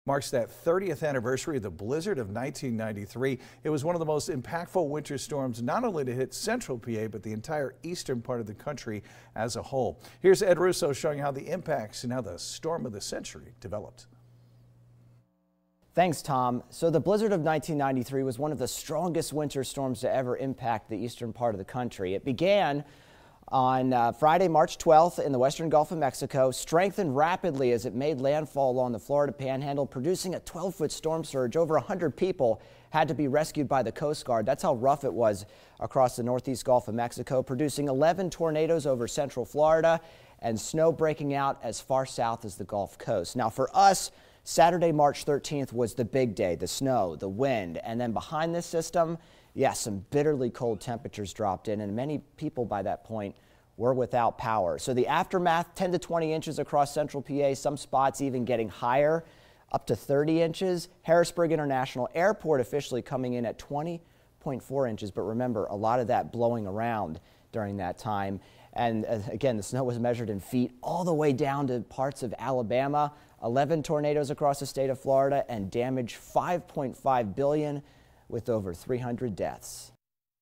Marks that 30th anniversary of the blizzard of 1993. It was one of the most impactful winter storms not only to hit central PA, but the entire eastern part of the country as a whole. Here's Ed Russo showing how the impacts and how the storm of the century developed. Thanks, Tom. So the blizzard of 1993 was one of the strongest winter storms to ever impact the eastern part of the country. It began on Friday, March 12th in the western Gulf of Mexico, strengthened rapidly as it made landfall along the Florida Panhandle, producing a 12-foot storm surge. Over 100 people had to be rescued by the Coast Guard. That's how rough it was across the northeast Gulf of Mexico, producing 11 tornadoes over central Florida and snow breaking out as far south as the Gulf Coast. Now for us, Saturday, March 13th was the big day, the snow, the wind, and then behind this system, some bitterly cold temperatures dropped in, and many people by that point were without power. So the aftermath, 10 to 20 inches across central PA, some spots even getting higher, up to 30 inches. Harrisburg International Airport officially coming in at 20.4 inches, but remember, a lot of that blowing around during that time. And again, the snow was measured in feet all the way down to parts of Alabama. 11 tornadoes across the state of Florida and damaged $5.5 billion with over 300 deaths.